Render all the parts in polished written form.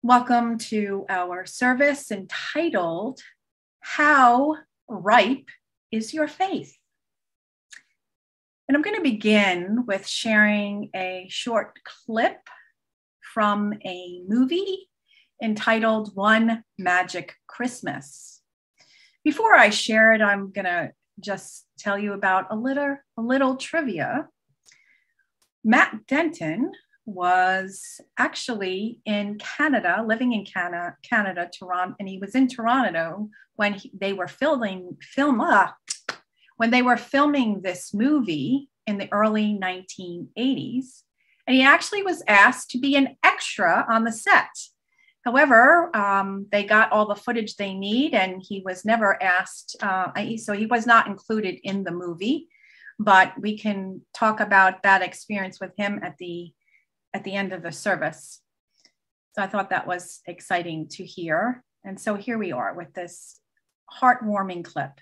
Welcome to our service entitled, How Ripe is Your Faith? And I'm going to begin with sharing a short clip from a movie entitled One Magic Christmas. Before I share it, I'm going to just tell you about a little trivia. Matt Denton was actually in Canada, living in Canada, Toronto, and he was in Toronto when they were filming this movie in the early 1980s, and he actually was asked to be an extra on the set. However, they got all the footage they need, and he was never asked, so he was not included in the movie, but we can talk about that experience with him at the end of the service. So I thought that was exciting to hear. And so here we are with this heartwarming clip.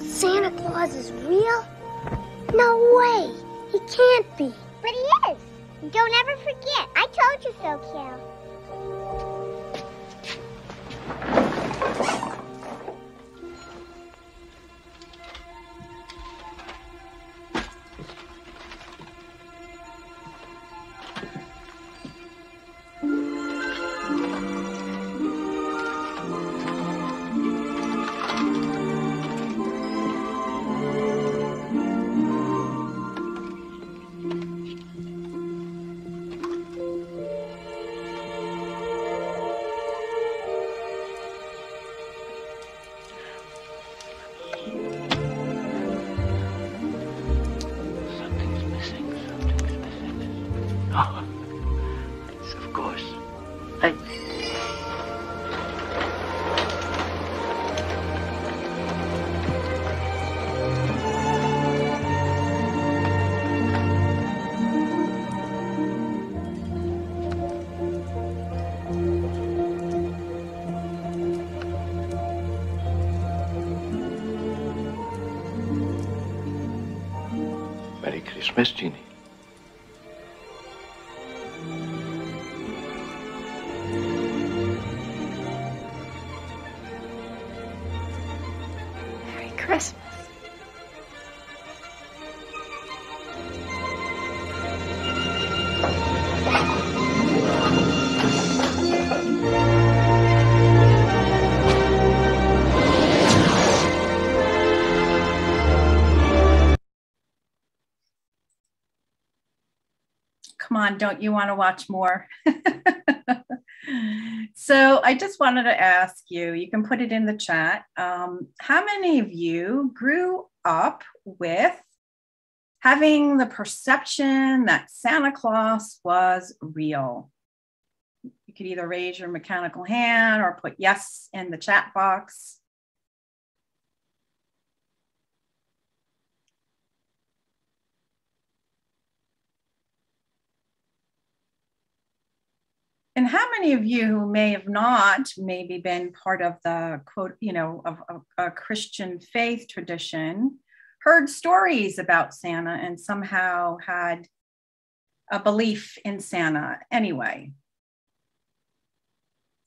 Santa Claus is real? No way! He can't be. But he is. Don't ever forget. I told you so, Cal. Merry Christmas, Jeannie. Merry Christmas. Come on, don't you want to watch more? So I just wanted to ask you, you can put it in the chat. How many of you grew up with having the perception that Santa Claus was real? You could either raise your mechanical hand or put yes in the chat box. And how many of you who may have not maybe been part of the quote, of a Christian faith tradition, heard stories about Santa and somehow had a belief in Santa anyway?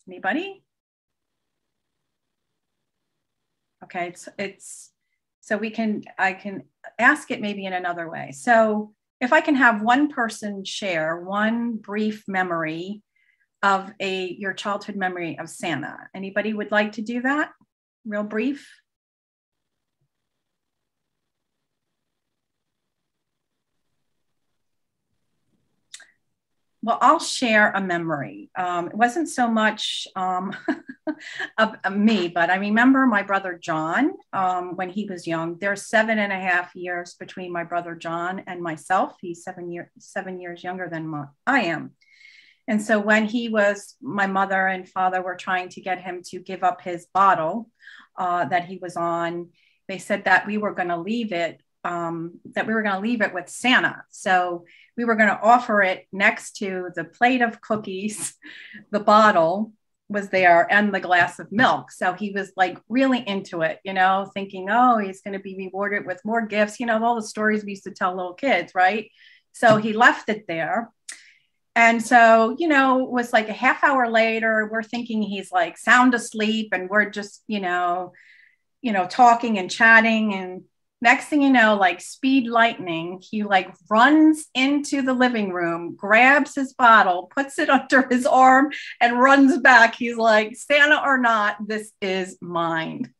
Anybody? Okay, so I can ask it maybe in another way. So if I can have one person share one brief memory of your childhood memory of Santa. Anybody would like to do that? Real brief. Well, I'll share a memory. It wasn't so much of me, but I remember my brother John when he was young. There's 7.5 years between my brother John and myself. He's 7 years younger than I am. And so when my mother and father were trying to get him to give up his bottle that he was on, they said that we were going to leave it with Santa. So we were going to offer it next to the plate of cookies. The bottle was there and the glass of milk. So he was like really into it, thinking, oh, he's going to be rewarded with more gifts. All the stories we used to tell little kids, right? So he left it there. And so, it was like a half hour later, we're thinking he's like sound asleep and we're just, talking and chatting. And next thing you know, like speed lightning, he like runs into the living room, grabs his bottle, puts it under his arm and runs back. He's like, Santa or not, this is mine.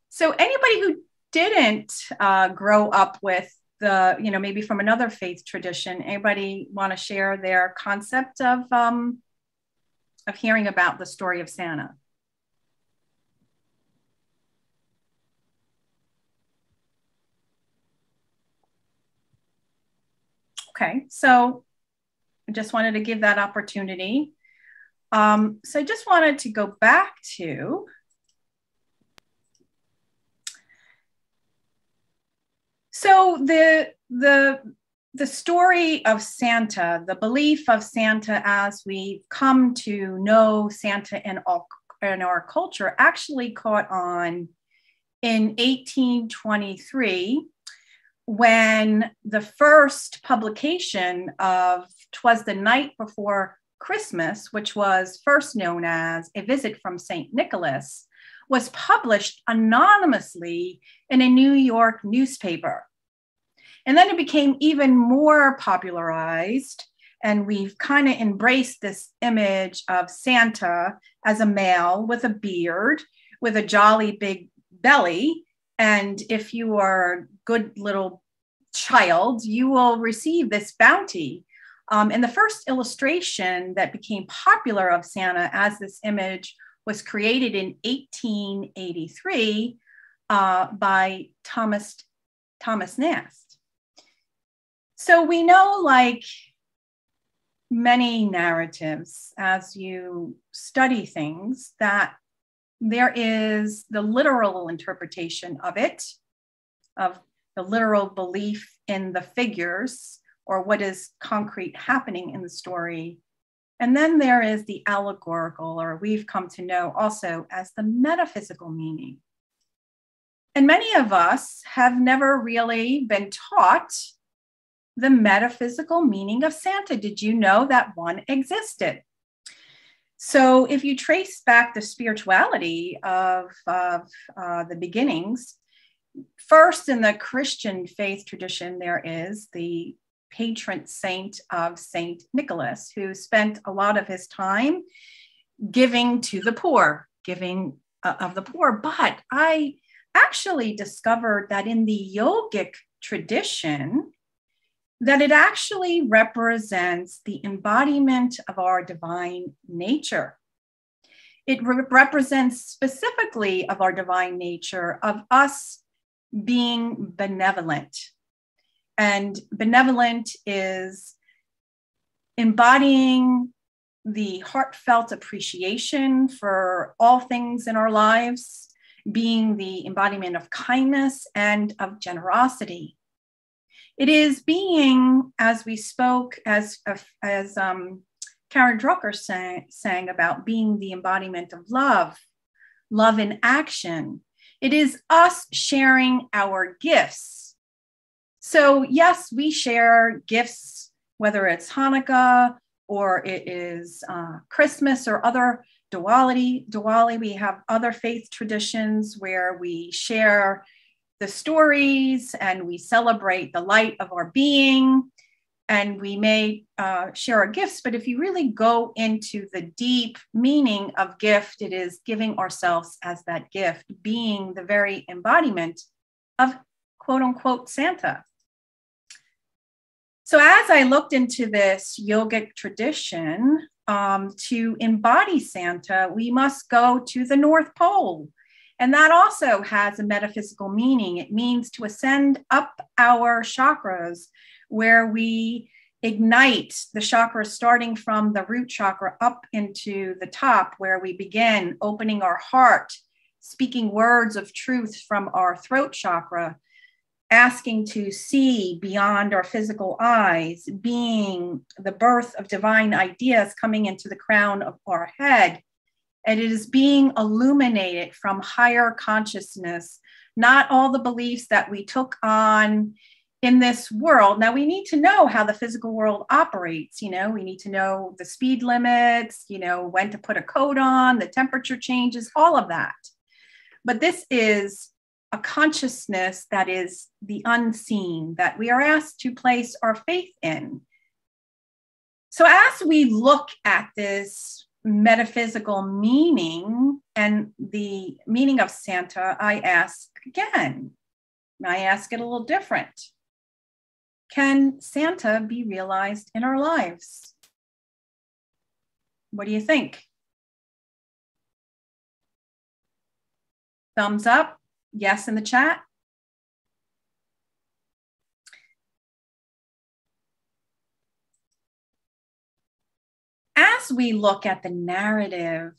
So anybody who didn't grow up with maybe from another faith tradition, anybody want to share their concept of hearing about the story of Santa? Okay, so I just wanted to give that opportunity. So I just wanted to go back to the story of Santa, the belief of Santa as we come to know Santa in our culture actually caught on in 1823 when the first publication of "'Twas the Night Before Christmas," which was first known as A Visit from St. Nicholas, was published anonymously in a New York newspaper. And then it became even more popularized, and we've kind of embraced this image of Santa as a male with a beard, with a jolly big belly. And if you are a good little child, you will receive this bounty. And the first illustration that became popular of Santa as this image was created in 1883 by Thomas Nast. So we know, like many narratives, as you study things, that there is the literal interpretation of it, of the literal belief in the figures or what is concrete happening in the story. And then there is the allegorical, or we've come to know also as the metaphysical meaning. And many of us have never really been taught the metaphysical meaning of Santa. Did you know that one existed? So if you trace back the spirituality of the beginnings, first in the Christian faith tradition, there is the patron saint of St. Nicholas, who spent a lot of his time giving to the poor, giving of the poor. But I actually discovered that in the yogic tradition, that it actually represents the embodiment of our divine nature. It represents specifically of our divine nature, of us being benevolent. And benevolent is embodying the heartfelt appreciation for all things in our lives, being the embodiment of kindness and of generosity. It is being, as we spoke, as Karen Drucker sang about, being the embodiment of love in action. It is us sharing our gifts. So yes, we share gifts, whether it's Hanukkah or it is Christmas or other Diwali. We have other faith traditions where we share the stories and we celebrate the light of our being, and we may share our gifts. But if you really go into the deep meaning of gift, it is giving ourselves as that gift, being the very embodiment of quote unquote Santa. So as I looked into this yogic tradition, to embody Santa, we must go to the North Pole. And that also has a metaphysical meaning. It means to ascend up our chakras, where we ignite the chakras starting from the root chakra up into the top, where we begin opening our heart, speaking words of truth from our throat chakra, asking to see beyond our physical eyes, being the birth of divine ideas coming into the crown of our head. And it is being illuminated from higher consciousness, not all the beliefs that we took on in this world. Now, we need to know how the physical world operates. We need to know the speed limits, when to put a coat on, the temperature changes, all of that. But this is a consciousness that is the unseen, that we are asked to place our faith in. So as we look at this metaphysical meaning and the meaning of Santa, I ask again, I ask it a little different. Can Santa be realized in our lives? What do you think? Thumbs up, yes in the chat. As we look at the narrative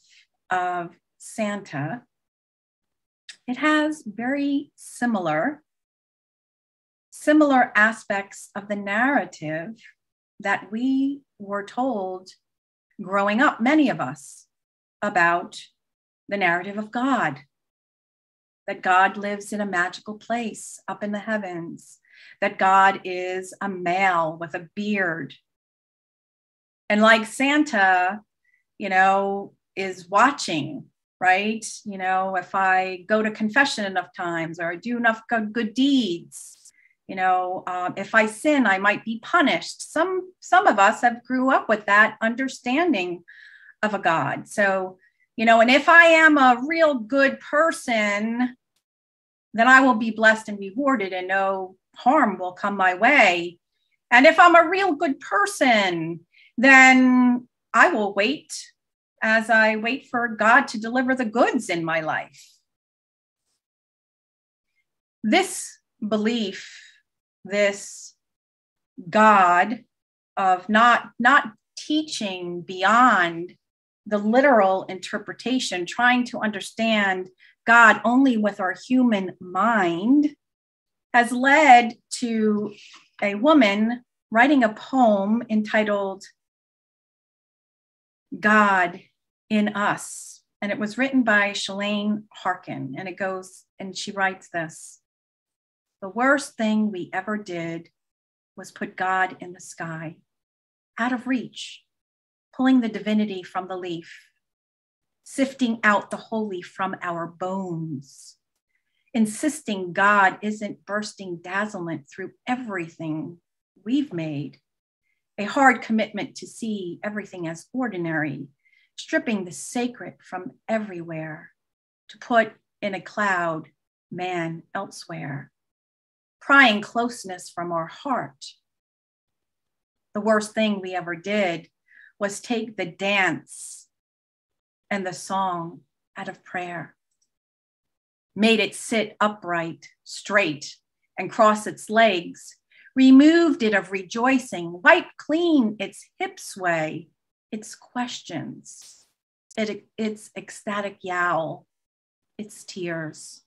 of Santa, it has very similar aspects of the narrative that we were told growing up, many of us, about the narrative of God, that God lives in a magical place up in the heavens, that God is a male with a beard. And like Santa, is watching, right? If I go to confession enough times or I do enough good deeds, if I sin, I might be punished. Some of us have grew up with that understanding of a God. So, and if I am a real good person, then I will be blessed and rewarded and no harm will come my way. And if I'm a real good person, then I will wait as I wait for God to deliver the goods in my life. This belief, this God of not teaching beyond the literal interpretation, trying to understand God only with our human mind, has led to a woman writing a poem entitled God in Us. And it was written by Shalane Harkin. And it goes, and she writes this: the worst thing we ever did was put God in the sky, out of reach, pulling the divinity from the leaf, sifting out the holy from our bones, insisting God isn't bursting dazzlement through everything we've made, a hard commitment to see everything as ordinary, stripping the sacred from everywhere, to put in a cloud man elsewhere, prying closeness from our heart. The worst thing we ever did was take the dance and the song out of prayer, made it sit upright, straight, and cross its legs, removed it of rejoicing, wiped clean its hip sway, its questions, its ecstatic yowl, its tears.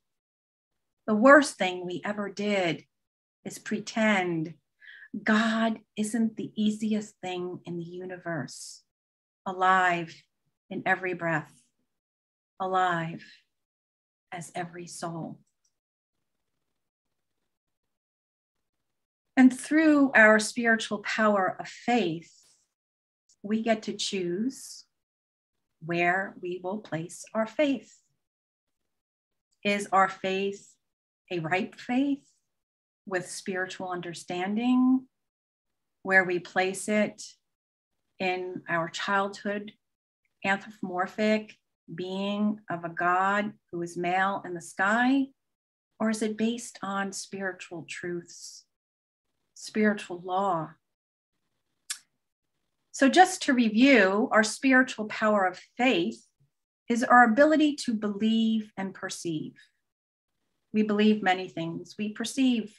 The worst thing we ever did is pretend God isn't the easiest thing in the universe, alive in every breath, alive as every soul. And through our spiritual power of faith, we get to choose where we will place our faith. Is our faith a ripe faith with spiritual understanding, where we place it in our childhood anthropomorphic being of a God who is male in the sky? Or is it based on spiritual truths, spiritual law, So just to review, our spiritual power of faith is our ability to believe and perceive. We believe many things. We perceive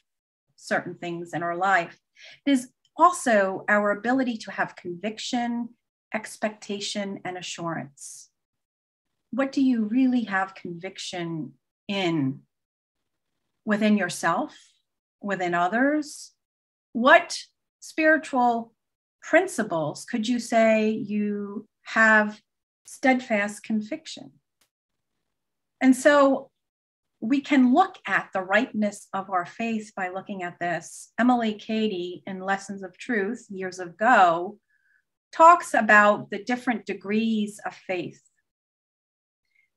certain things in our life. It is also our ability to have conviction, expectation, and assurance. What do you really have conviction in? Within yourself, within others? What spiritual principles could you say you have steadfast conviction? And so we can look at the rightness of our faith by looking at this. Emily Cady, in Lessons of Truth years ago, talks about the different degrees of faith.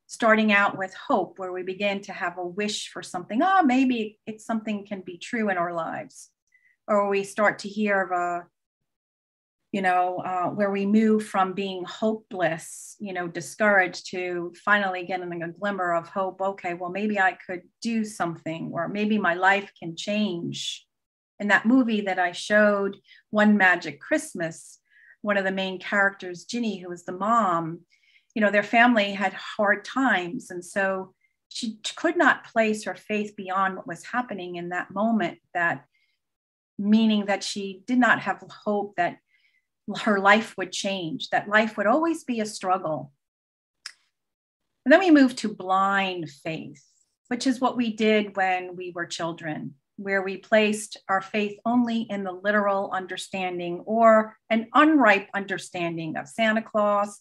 Starting out with hope, where we begin to have a wish for something. Oh, maybe it's something can be true in our lives. Or we start to hear of where we move from being hopeless, discouraged, to finally getting a glimmer of hope. Okay, well, maybe I could do something, or maybe my life can change. In that movie that I showed, One Magic Christmas, one of the main characters, Ginny, who was the mom, their family had hard times. And so she could not place her faith beyond what was happening in that moment, that meaning that she did not have hope that her life would change, that life would always be a struggle. And then we moved to blind faith, which is what we did when we were children, where we placed our faith only in the literal understanding or an unripe understanding of Santa Claus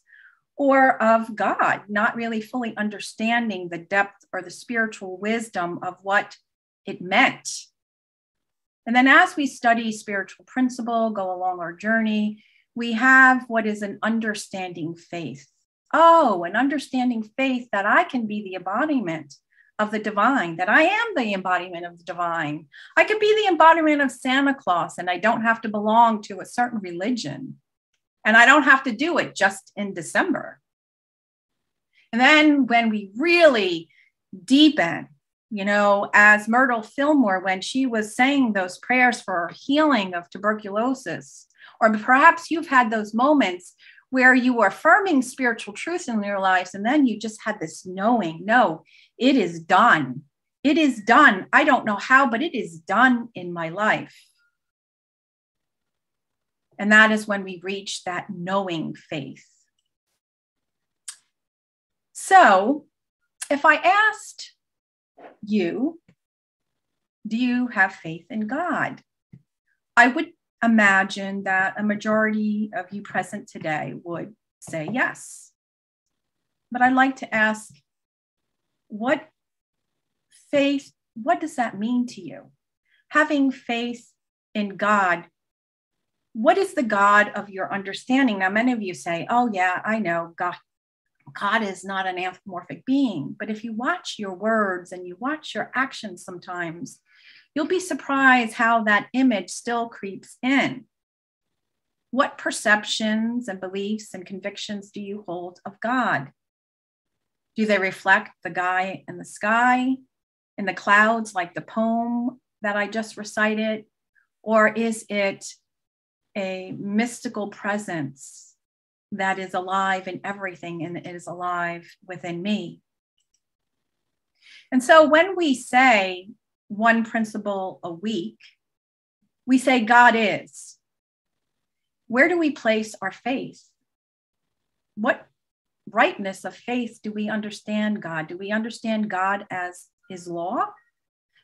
or of God, not really fully understanding the depth or the spiritual wisdom of what it meant. And then as we study spiritual principle, go along our journey, we have what is an understanding faith. Oh, an understanding faith that I can be the embodiment of the divine, that I am the embodiment of the divine. I could be the embodiment of Santa Claus, and I don't have to belong to a certain religion. And I don't have to do it just in December. And then when we really deepen, as Myrtle Fillmore, when she was saying those prayers for healing of tuberculosis, or perhaps you've had those moments where you were affirming spiritual truth in your lives, and then you just had this knowing, no, it is done. It is done. I don't know how, but it is done in my life. And that is when we reach that knowing faith. So if I asked you, do you have faith in God? I would imagine that a majority of you present today would say yes. But I'd like to ask, what does that mean to you? Having faith in God, what is the God of your understanding? Now, many of you say, oh yeah, I know, God is not an anthropomorphic being. But if you watch your words and you watch your actions sometimes, you'll be surprised how that image still creeps in. What perceptions and beliefs and convictions do you hold of God? Do they reflect the guy in the sky, in the clouds, like the poem that I just recited? Or is it a mystical presence that is alive in everything and it is alive within me? And so when we say one principle a week, we say God is. Where do we place our faith? What rightness of faith do we understand God? Do we understand God as his law?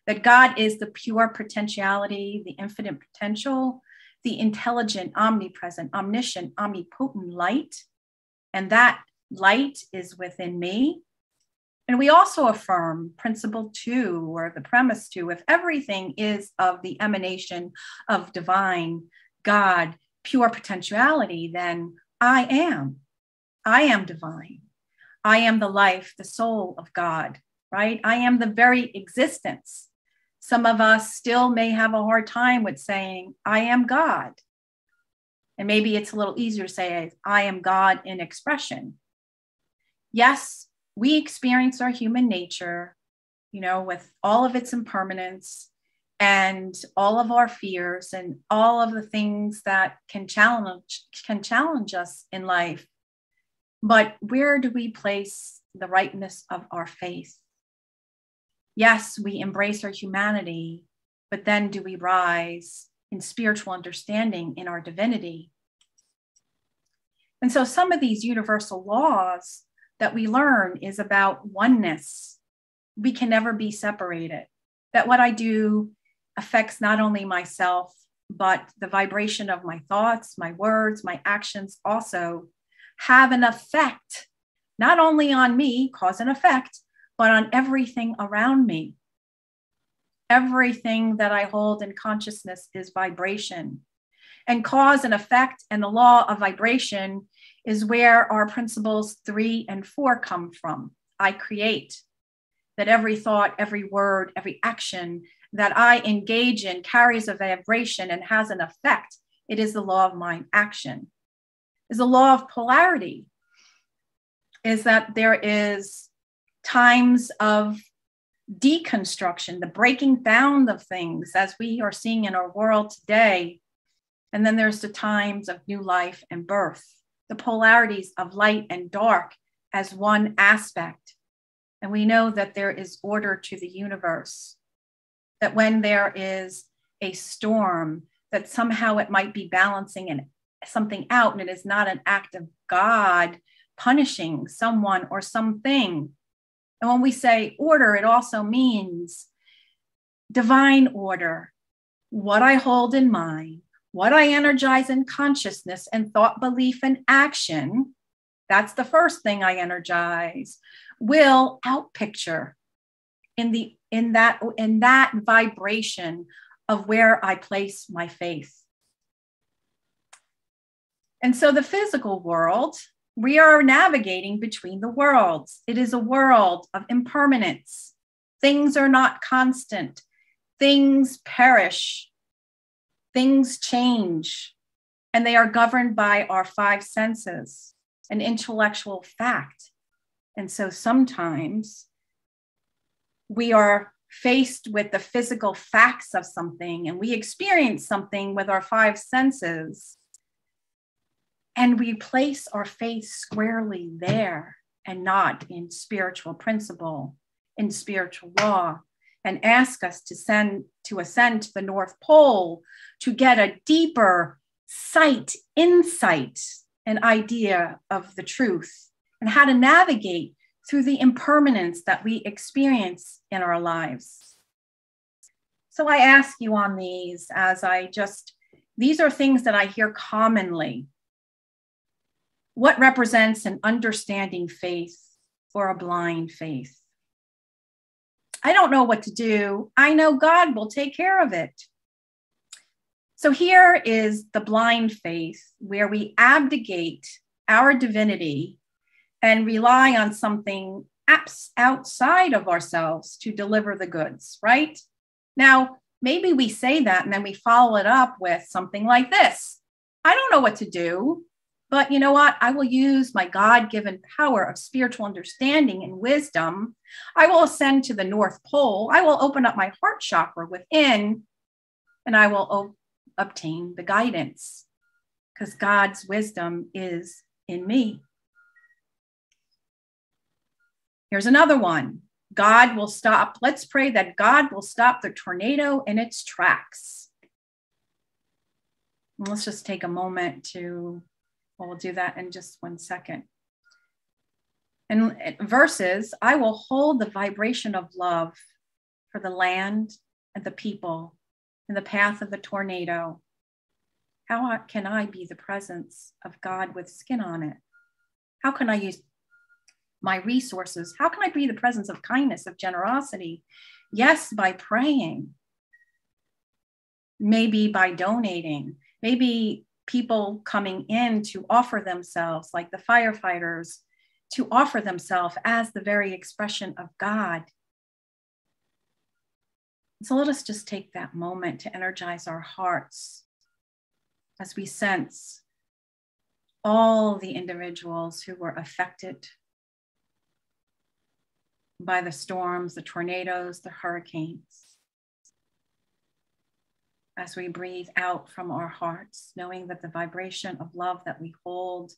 That God is the pure potentiality, the infinite potential, the intelligent, omnipresent, omniscient, omnipotent light, and that light is within me. And we also affirm principle 2, or the premise 2, if everything is of the emanation of divine God, pure potentiality, then I am divine. I am the life, the soul of God, right? I am the very existence. Some of us still may have a hard time with saying, I am God. And maybe it's a little easier to say, I am God in expression. Yes, we experience our human nature, with all of its impermanence. and all of our fears and all of the things that can challenge us in life. But where do we place the rightness of our faith? Yes, we embrace our humanity, but then do we rise in spiritual understanding in our divinity? And so some of these universal laws that we learn is about oneness. We can never be separated. That what I do affects not only myself, but the vibration of my thoughts, my words, my actions also have an effect, not only on me, cause and effect, but on everything around me. Everything that I hold in consciousness is vibration. And cause and effect and the law of vibration is where our principles 3 and 4 come from. I create. That every thought, every word, every action that I engage in carries a vibration and has an effect. It is the law of mind action. Is the law of polarity. Is that there is times of deconstruction, the breaking down of things as we are seeing in our world today. And then there's the times of new life and birth, the polarities of light and dark as one aspect. And we know that there is order to the universe, that when there is a storm, that somehow it might be balancing something out, and it is not an act of God punishing someone or something. And when we say order, it also means divine order, what I hold in mind, what I energize in consciousness and thought, belief, and action. That's the first thing I energize, will outpicture in that vibration of where I place my faith. And so the physical world, we are navigating between the worlds. It is a world of impermanence. Things are not constant. Things perish. Things change. And they are governed by our 5 senses, an intellectual fact. And so sometimes we are faced with the physical facts of something, and we experience something with our 5 senses. And we place our faith squarely there and not in spiritual principle, in spiritual law, and ask us to ascend to the North Pole to get a deeper insight, an idea of the truth and how to navigate through the impermanence that we experience in our lives. So I ask you on these these are things that I hear commonly. What represents an understanding faith or a blind faith? I don't know what to do. I know God will take care of it. So here is the blind faith, where we abdicate our divinity and rely on something outside of ourselves to deliver the goods, right? Now, maybe we say that and then we follow it up with something like this. I don't know what to do. But you know what? I will use my God-given power of spiritual understanding and wisdom. I will ascend to the North Pole. I will open up my heart chakra within, and I will obtain the guidance, because God's wisdom is in me. Here's another one. God will stop. Let's pray that God will stop the tornado in its tracks. And let's just take a moment to... Well, we'll do that in just 1 second. And verses, I will hold the vibration of love for the land and the people in the path of the tornado. How can I be the presence of God with skin on it? How can I use my resources? How can I be the presence of kindness, of generosity? Yes, by praying. Maybe by donating. Maybe people coming in to offer themselves, like the firefighters, to offer themselves as the very expression of God. So let us just take that moment to energize our hearts as we sense all the individuals who were affected by the storms, the tornadoes, the hurricanes. as we breathe out from our hearts, knowing that the vibration of love that we hold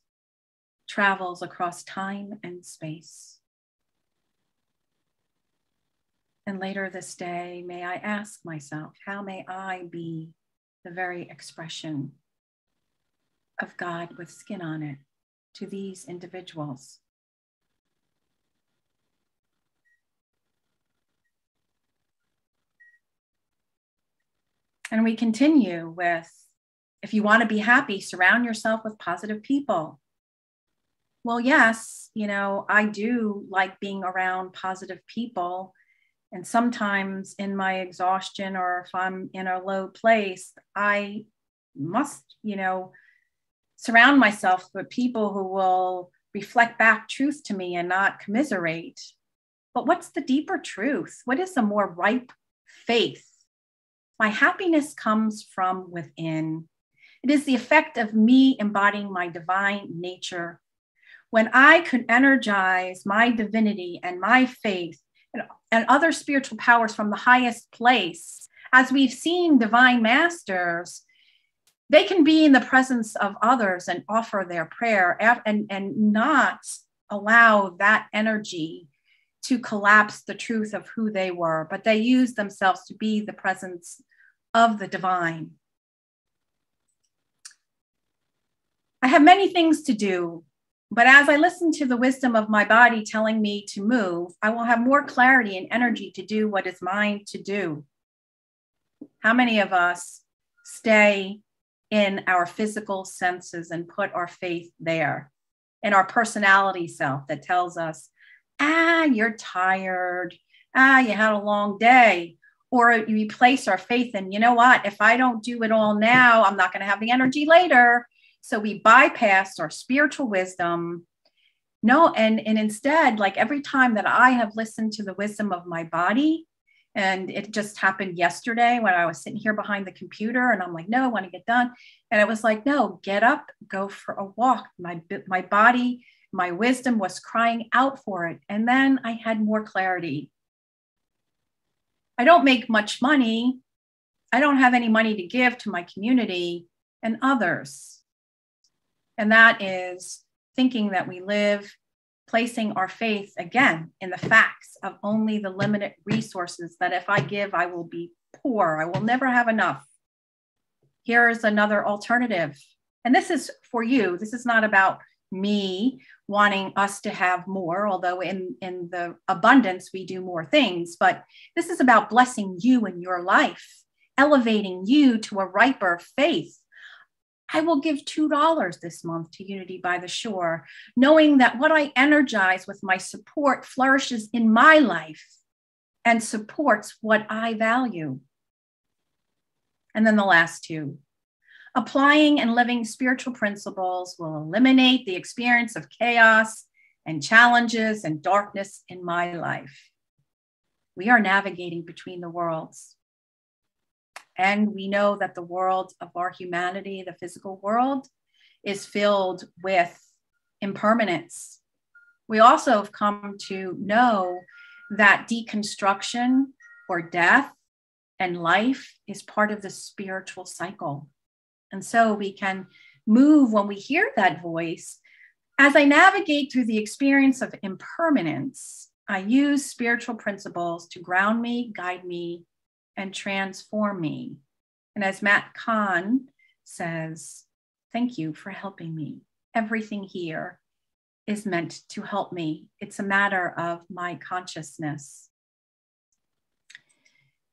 travels across time and space. And later this day, may I ask myself, how may I be the very expression of God with skin on it to these individuals? And we continue with, if you want to be happy, surround yourself with positive people. Well, yes, I do like being around positive people. And sometimes in my exhaustion, or if I'm in a low place, I must, surround myself with people who will reflect back truth to me and not commiserate. But what's the deeper truth? What is a more ripe faith? My happiness comes from within. It is the effect of me embodying my divine nature. When I could energize my divinity and my faith and other spiritual powers from the highest place, as we've seen divine masters, they can be in the presence of others and offer their prayer and not allow that energy to collapse the truth of who they were, but they use themselves to be the presence of the divine. I have many things to do, but as I listen to the wisdom of my body telling me to move, I will have more clarity and energy to do what is mine to do. How many of us stay in our physical senses and put our faith there, in our personality self that tells us, you're tired, you had a long day? Or you replace our faith in, you know what, if I don't do it all now, I'm not going to have the energy later. So we bypass our spiritual wisdom. No, and instead, like every time that I have listened to the wisdom of my body, and it just happened yesterday when I was sitting here behind the computer and I'm like, no, I want to get done. And it was like, no, get up, go for a walk. My body, my wisdom was crying out for it. And then I had more clarity. I don't make much money. I don't have any money to give to my community and others. And that is thinking that we live, placing our faith again in the facts of only the limited resources, that if I give, I will be poor. I will never have enough. Here is another alternative. And this is for you. This is not about me wanting us to have more, although in the abundance, we do more things. But this is about blessing you in your life, elevating you to a riper faith. I will give $2 this month to Unity by the Shore, knowing that what I energize with my support flourishes in my life and supports what I value. And then the last two. Applying and living spiritual principles will eliminate the experience of chaos and challenges and darkness in my life. We are navigating between the worlds. And we know that the world of our humanity, the physical world, is filled with impermanence. We also have come to know that deconstruction or death and life is part of the spiritual cycle. And so we can move when we hear that voice. As I navigate through the experience of impermanence, I use spiritual principles to ground me, guide me, and transform me. And as Matt Kahn says, thank you for helping me. Everything here is meant to help me. It's a matter of my consciousness.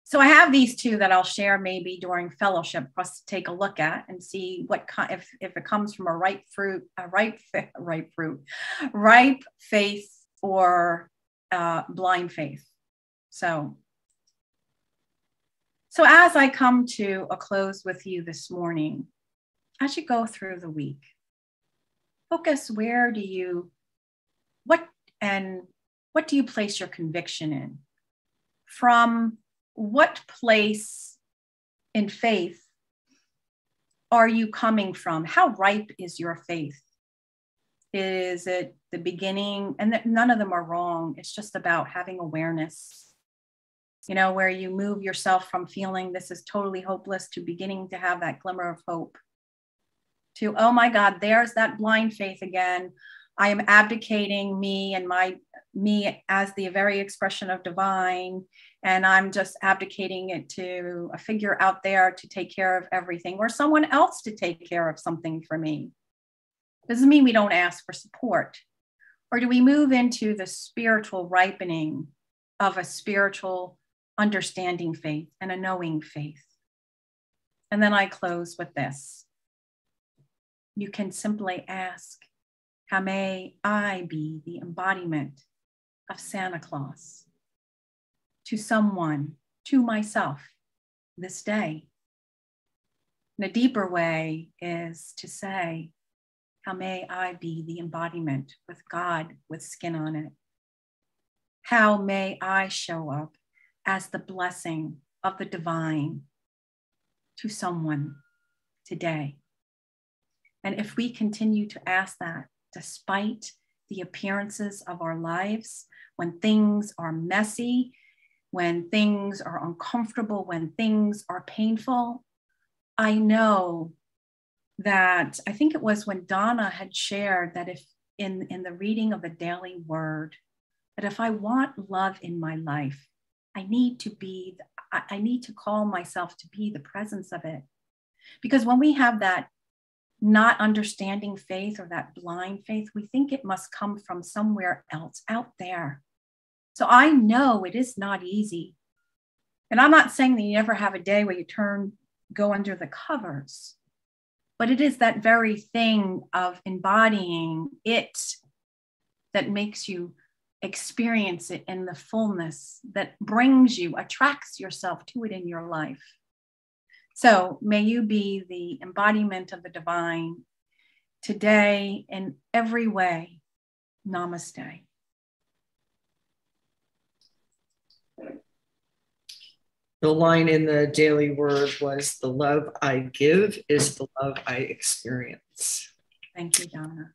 So I have these two that I'll share maybe during fellowship for us to take a look at and see what if it comes from a ripe faith or blind faith. So as I come to a close with you this morning, as you go through the week, focus what do you place your conviction in? From what place in faith are you coming from? How ripe is your faith? Is it the beginning? And none of them are wrong. It's just about having awareness. where you move yourself from feeling this is totally hopeless to beginning to have that glimmer of hope. To, oh my God, there's that blind faith again. I am abdicating me and me as the very expression of divine, and I'm just abdicating it to a figure out there to take care of everything, or someone else to take care of something for me. Doesn't mean we don't ask for support. Or do we move into the spiritual ripening of a spiritual understanding faith and a knowing faith? And then I close with this. You can simply ask, how may I be the embodiment of Santa Claus to someone, to myself this day? And a deeper way is to say, how may I be the embodiment with God with skin on it? How may I show up as the blessing of the divine to someone today? And if we continue to ask that, despite the appearances of our lives, when things are messy, when things are uncomfortable, when things are painful, I know that, I think it was when Donna had shared that if in the reading of the daily word, that if I want love in my life, I need to call myself to be the presence of it. Because when we have that not understanding faith or that blind faith, we think it must come from somewhere else out there. So I know it is not easy. And I'm not saying that you never have a day where you go under the covers, but it is that very thing of embodying it that makes you experience it in the fullness, that attracts yourself to it in your life. So may you be the embodiment of the divine today in every way. Namaste. The line in the daily word was, the love I give is the love I experience. Thank you, Donna.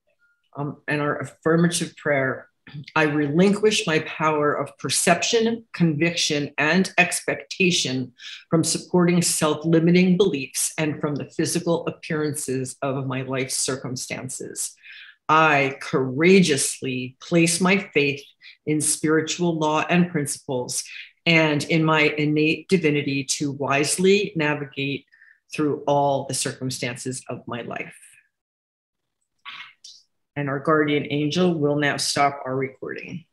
And our affirmative prayer, I relinquish my power of perception, conviction, and expectation from supporting self-limiting beliefs and from the physical appearances of my life's circumstances. I courageously place my faith in spiritual law and principles and in my innate divinity to wisely navigate through all the circumstances of my life. And our guardian angel will now stop our recording.